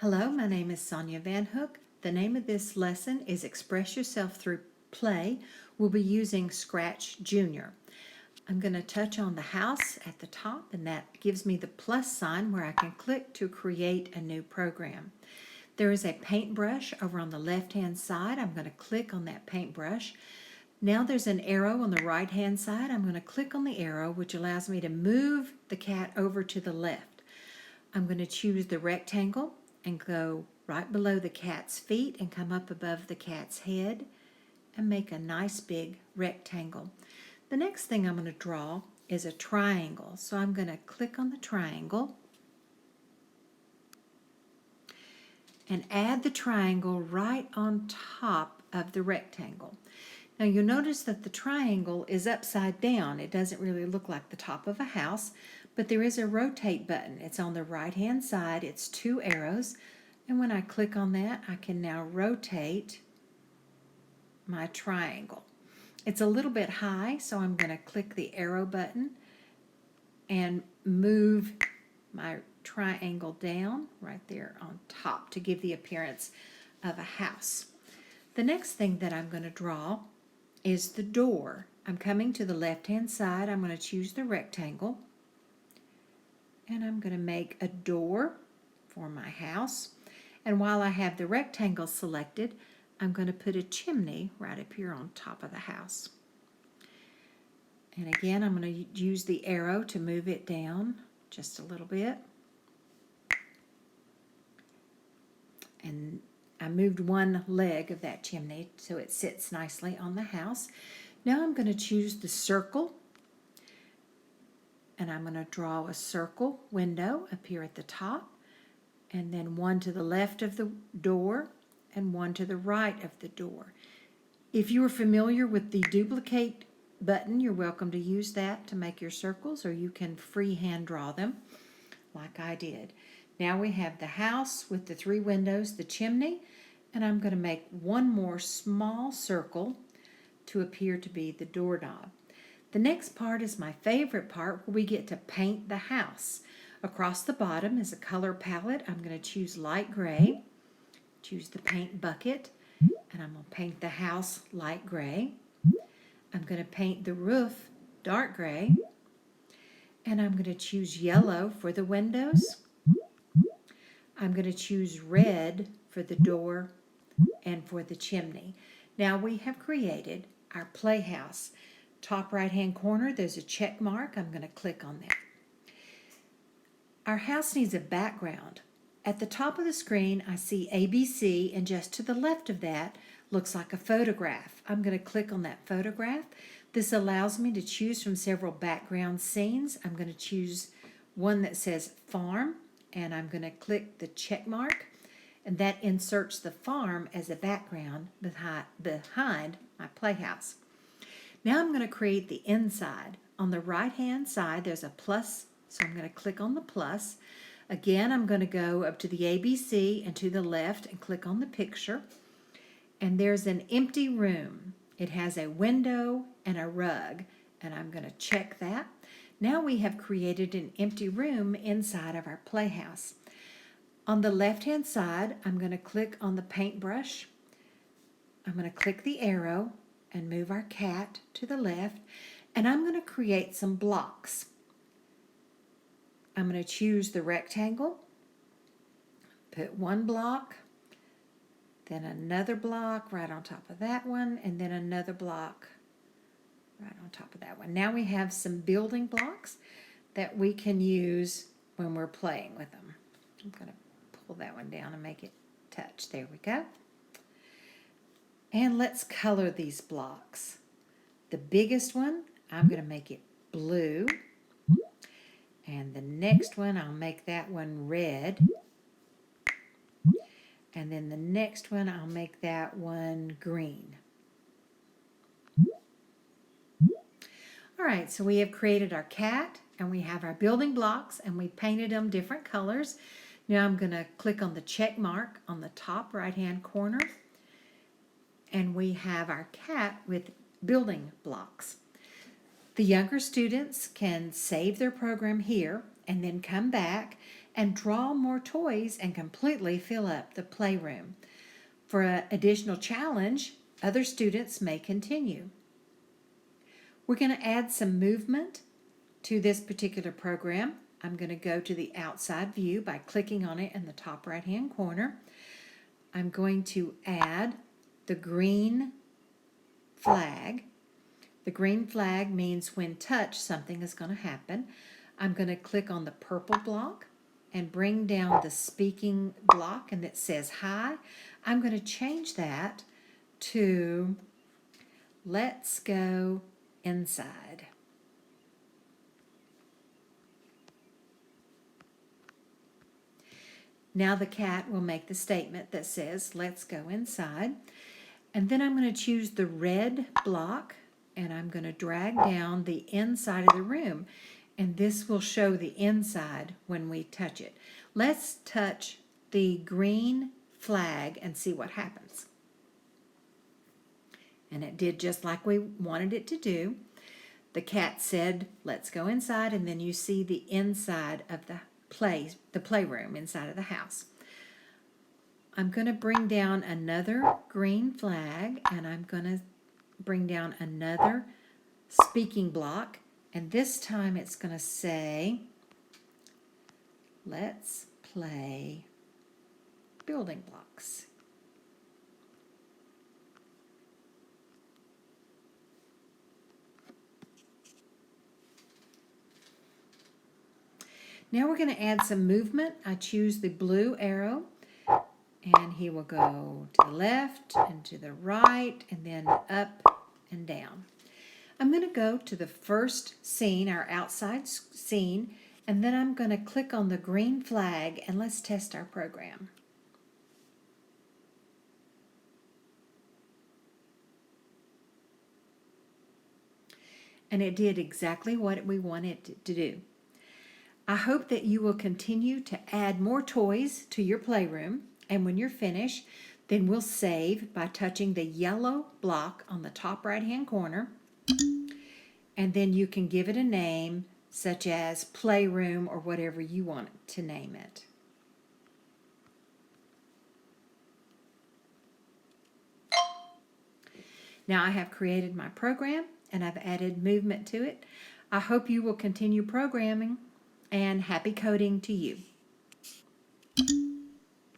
Hello, my name is Sonia Van Hook. The name of this lesson is Express Yourself Through Play. We'll be using Scratch Junior. I'm going to touch on the house at the top, and that gives me the plus sign where I can click to create a new program. There is a paintbrush over on the left-hand side. I'm going to click on that paintbrush. Now there's an arrow on the right-hand side. I'm going to click on the arrow, which allows me to move the cat over to the left. I'm going to choose the rectangle and go right below the cat's feet and come up above the cat's head and make a nice big rectangle. The next thing I'm going to draw is a triangle. So I'm going to click on the triangle and add the triangle right on top of the rectangle. Now you'll notice that the triangle is upside down. It doesn't really look like the top of a house, but there is a rotate button. It's on the right hand side. It's two arrows, and when I click on that, I can now rotate my triangle. It's a little bit high, so I'm going to click the arrow button and move my triangle down right there on top to give the appearance of a house. The next thing that I'm going to draw is the door. I'm coming to the left-hand side. I'm going to choose the rectangle, and I'm going to make a door for my house. And while I have the rectangle selected, I'm going to put a chimney right up here on top of the house. And again, I'm going to use the arrow to move it down just a little bit. And I moved one leg of that chimney so it sits nicely on the house. Now I'm going to choose the circle, and I'm going to draw a circle window up here at the top, and then one to the left of the door and one to the right of the door. If you are familiar with the duplicate button, you're welcome to use that to make your circles, or you can freehand draw them like I did. Now we have the house with the three windows, the chimney, and I'm going to make one more small circle to appear to be the doorknob. The next part is my favorite part, where we get to paint the house. Across the bottom is a color palette. I'm going to choose light gray, choose the paint bucket, and I'm going to paint the house light gray. I'm going to paint the roof dark gray, and I'm going to choose yellow for the windows. I'm going to choose red for the door and for the chimney. Now we have created our playhouse. Top right hand corner, there's a check mark. I'm going to click on that. Our house needs a background. At the top of the screen, I see ABC, and just to the left of that looks like a photograph. I'm going to click on that photograph. This allows me to choose from several background scenes. I'm going to choose one that says farm, and I'm going to click the check mark, and that inserts the farm as a background behind my playhouse. Now I'm going to create the inside. On the right hand side there's a plus, so I'm going to click on the plus. Again, I'm going to go up to the ABC and to the left and click on the picture, and there's an empty room. It has a window and a rug, and I'm going to check that. Now we have created an empty room inside of our playhouse. On the left-hand side, I'm going to click on the paintbrush. I'm going to click the arrow and move our cat to the left, and I'm going to create some blocks. I'm going to choose the rectangle, put one block, then another block right on top of that one, and then another block right on top of that one. Now we have some building blocks that we can use when we're playing with them. I'm going to pull that one down and make it touch. There we go. And let's color these blocks. The biggest one, I'm going to make it blue. And the next one, I'll make that one red. And then the next one, I'll make that one green. All right, so we have created our cat, and we have our building blocks, and we painted them different colors. Now I'm going to click on the check mark on the top right-hand corner, and we have our cat with building blocks. The younger students can save their program here and then come back and draw more toys and completely fill up the playroom. For an additional challenge, other students may continue. We're going to add some movement to this particular program. I'm going to go to the outside view by clicking on it in the top right-hand corner. I'm going to add the green flag. The green flag means when touched, something is going to happen. I'm going to click on the purple block and bring down the speaking block, and it says hi. I'm going to change that to let's go inside. Now the cat will make the statement that says let's go inside. And then I'm going to choose the red block, and I'm going to drag down the inside of the room, and this will show the inside when we touch it. Let's touch the green flag and see what happens. And it did just like we wanted it to do. The cat said, let's go inside, and then you see the inside of the playroom inside of the house. I'm going to bring down another green flag, and I'm going to bring down another speaking block, and this time it's going to say, let's play building blocks. Now we're going to add some movement. I choose the blue arrow, and he will go to the left and to the right and then up and down. I'm going to go to the first scene, our outside scene, and then I'm going to click on the green flag, and let's test our program. And it did exactly what we wanted it to do. I hope that you will continue to add more toys to your playroom, and when you're finished, then we'll save by touching the yellow block on the top right-hand corner, and then you can give it a name such as playroom or whatever you want to name it. Now I have created my program and I've added movement to it. I hope you will continue programming, and happy coding to you.